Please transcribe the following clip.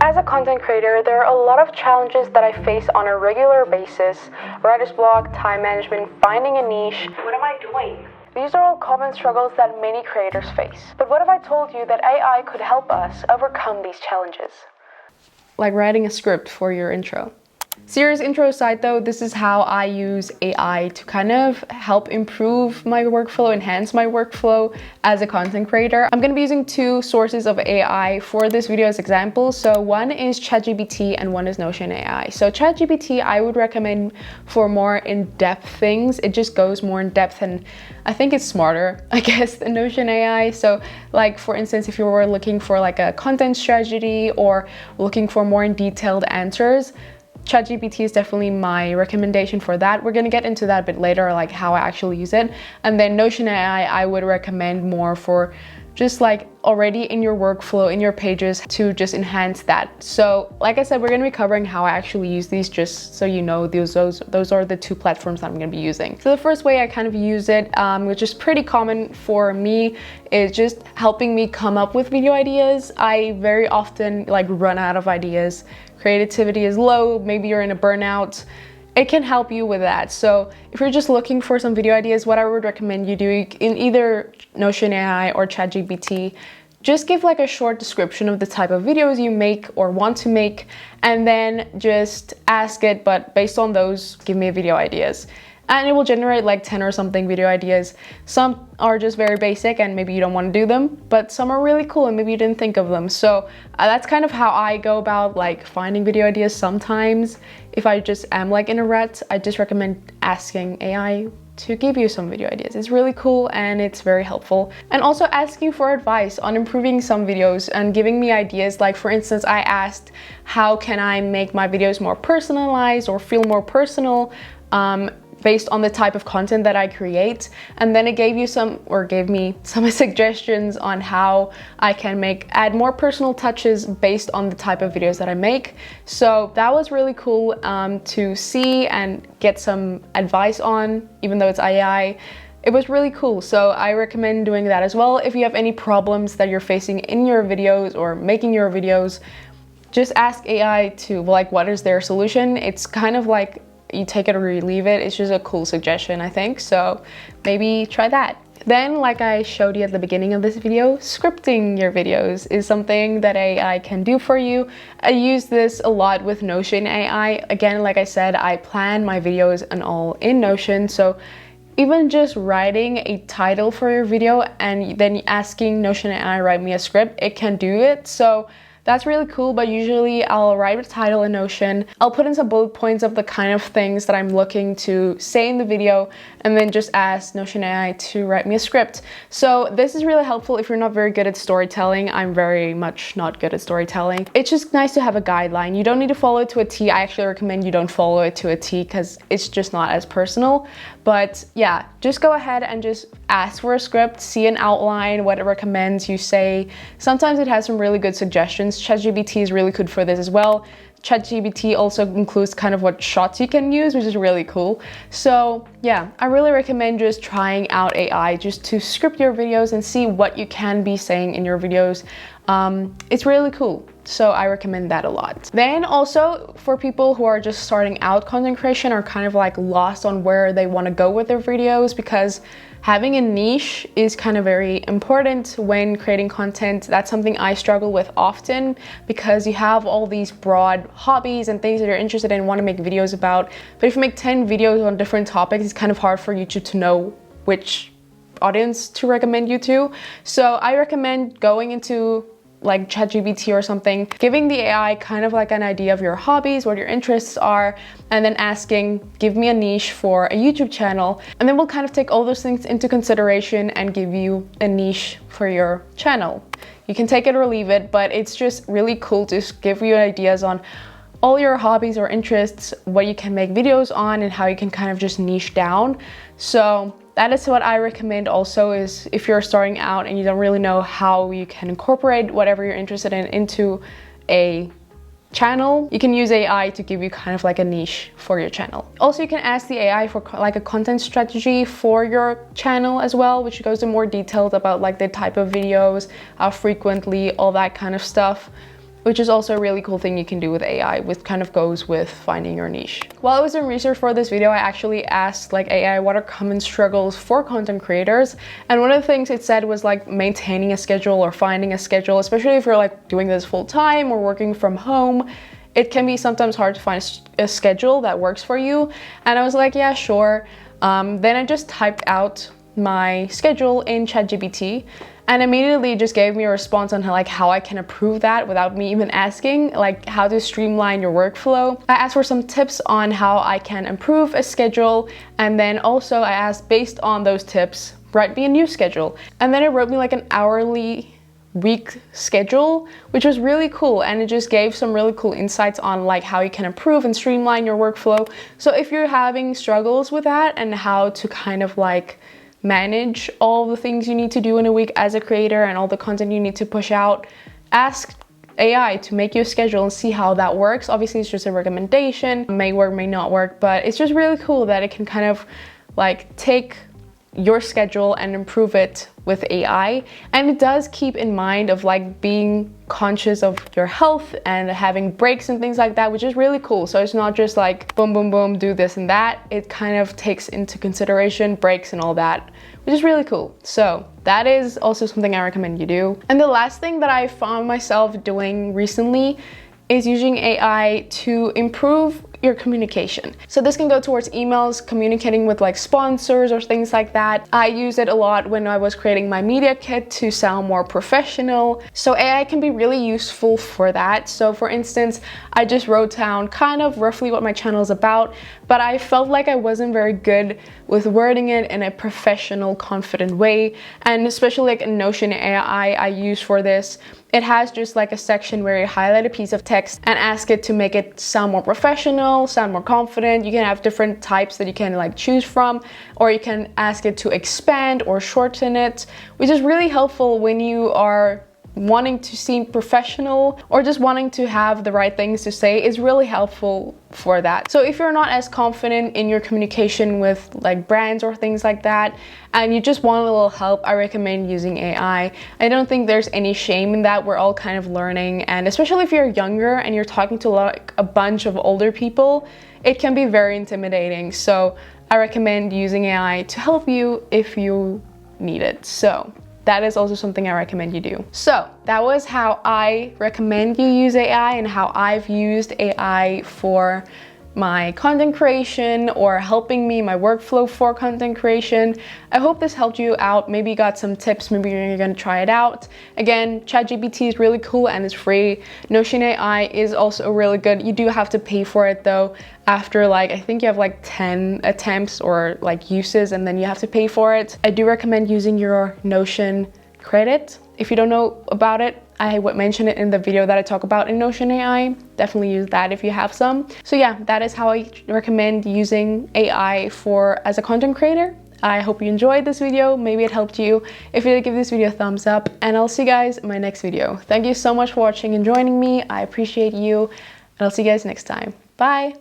As a content creator, there are a lot of challenges that I face on a regular basis. Writer's block, time management, finding a niche. What am I doing? These are all common struggles that many creators face. But what if I told you that AI could help us overcome these challenges? Like writing a script for your intro. Serious intro aside though, this is how I use AI to kind of help improve my workflow, enhance my workflow as a content creator. I'm going to be using two sources of AI for this video as examples. So one is ChatGPT and one is Notion AI. So ChatGPT I would recommend for more in-depth things. It just goes more in depth and I think it's smarter, I guess, than Notion AI. So like for instance, if you were looking for like a content strategy or looking for more in detailed answers, ChatGPT is definitely my recommendation for that. We're going to get into that a bit later, like how I actually use it. And then Notion AI, I would recommend more for just like already in your workflow, in your pages to just enhance that. So like I said, we're going to be covering how I actually use these just so you know those are the two platforms that I'm going to be using. So the first way I kind of use it, which is pretty common for me, is just helping me come up with video ideas. I very often like run out of ideas. Creativity is low, maybe you're in a burnout. It can help you with that. So if you're just looking for some video ideas, what I would recommend you do in either Notion AI or ChatGPT, just give like a short description of the type of videos you make or want to make, and then just ask it, but based on those, give me video ideas. And it will generate like 10 or something video ideas. Some are just very basic and maybe you don't want to do them, but some are really cool and maybe you didn't think of them. So that's kind of how I go about like finding video ideas sometimes. If I just am like in a rut, I just recommend asking AI to give you some video ideas. It's really cool and it's very helpful. And also asking for advice on improving some videos and giving me ideas. Like for instance, I asked, how can I make my videos more personalized or feel more personal? Based on the type of content that I create, and then it gave me some suggestions on how I can add more personal touches based on the type of videos that I make. So that was really cool to see and get some advice on, even though it's AI. It was really cool, so I recommend doing that as well. If you have any problems that you're facing in your videos or making your videos, just ask AI to like, what is their solution? It's kind of like you take it or you leave it. It's just a cool suggestion, I think. So maybe try that. Then, like I showed you at the beginning of this video, scripting your videos is something that AI can do for you. I use this a lot with Notion AI. Again, like I said, I plan my videos and all in Notion. So even just writing a title for your video and then asking Notion AI write me a script, it can do it. So that's really cool, but usually I'll write a title in Notion. I'll put in some bullet points of the kind of things that I'm looking to say in the video, and then just ask Notion AI to write me a script. So this is really helpful if you're not very good at storytelling. I'm very much not good at storytelling. It's just nice to have a guideline. You don't need to follow it to a T. I actually recommend you don't follow it to a T because it's just not as personal. But yeah, just go ahead and just ask for a script, see an outline, what it recommends you say. Sometimes it has some really good suggestions. ChatGPT is really good for this as well. ChatGPT also includes kind of what shots you can use, which is really cool. So yeah, I really recommend just trying out AI just to script your videos and see what you can be saying in your videos. It's really cool. So I recommend that a lot. Then also for people who are just starting out content creation or kind of like lost on where they want to go with their videos, because having a niche is kind of very important when creating content. That's something I struggle with often because you have all these broad hobbies and things that you're interested in and want to make videos about. But if you make 10 videos on different topics, it's kind of hard for YouTube to know which audience to recommend you to. So I recommend going into like ChatGPT or something, giving the AI kind of like an idea of your hobbies, what your interests are, and then asking, give me a niche for a YouTube channel. And then we'll kind of take all those things into consideration and give you a niche for your channel. You can take it or leave it, but it's just really cool to give you ideas on all your hobbies or interests, what you can make videos on, and how you can kind of just niche down. So that is what I recommend also, is if you're starting out and you don't really know how you can incorporate whatever you're interested in into a channel, you can use AI to give you kind of like a niche for your channel. Also, you can ask the AI for like a content strategy for your channel as well, which goes in more details about like the type of videos, how frequently, all that kind of stuff. which is also a really cool thing you can do with AI, which kind of goes with finding your niche. While I was doing research for this video, I actually asked like AI what are common struggles for content creators, and one of the things it said was like maintaining a schedule or finding a schedule, especially if you're like doing this full time or working from home. It can be sometimes hard to find a schedule that works for you. And I was like, yeah, sure. Then I just typed out my schedule in ChatGPT, and immediately it just gave me a response on how I can improve that without me even asking, like how to streamline your workflow. I asked for some tips on how I can improve a schedule, and then also I asked, based on those tips, write me a new schedule. And then it wrote me like an hourly week schedule, which was really cool, and it just gave some really cool insights on like how you can improve and streamline your workflow. So if you're having struggles with that and how to kind of like manage all the things you need to do in a week as a creator and all the content you need to push out, ask AI to make you a schedule and see how that works. Obviously it's just a recommendation, may work, may not work, but it's just really cool that it can kind of like take your schedule and improve it with AI. And it does keep in mind of like being conscious of your health and having breaks and things like that, which is really cool. So it's not just like boom, boom, boom, do this and that. It kind of takes into consideration breaks and all that, which is really cool. So that is also something I recommend you do. And the last thing that I found myself doing recently is using AI to improve your communication. So this can go towards emails, communicating with like sponsors or things like that. I use it a lot when I was creating my media kit to sound more professional. So AI can be really useful for that. So for instance, I just wrote down kind of roughly what my channel is about, but I felt like I wasn't very good with wording it in a professional, confident way. And especially like in Notion AI I use for this, it has just like a section where you highlight a piece of text and ask it to make it sound more professional, sound more confident. You can have different types that you can like choose from, or you can ask it to expand or shorten it, which is really helpful when you are wanting to seem professional or just wanting to have the right things to say. Is really helpful for that. So if you're not as confident in your communication with like brands or things like that, and you just want a little help, I recommend using AI. I don't think there's any shame in that. We're all kind of learning, and especially if you're younger and you're talking to like a bunch of older people, it can be very intimidating. So I recommend using AI to help you if you need it. So that is also something I recommend you do. So that was how I recommend you use AI and how I've used AI for my content creation or helping me my workflow for content creation. I hope this helped you out. Maybe you got some tips, maybe you're gonna try it out. Again, ChatGPT is really cool and it's free. Notion AI is also really good. You do have to pay for it though. After like, I think you have like 10 attempts or like uses, and then you have to pay for it. I do recommend using your Notion credit. If you don't know about it, I would mention it in the video that I talk about in Notion AI. Definitely use that if you have some. So yeah, that is how I recommend using AI as a content creator. I hope you enjoyed this video. Maybe it helped you. If you did, give this video a thumbs up, and I'll see you guys in my next video. Thank you so much for watching and joining me. I appreciate you, and I'll see you guys next time. Bye.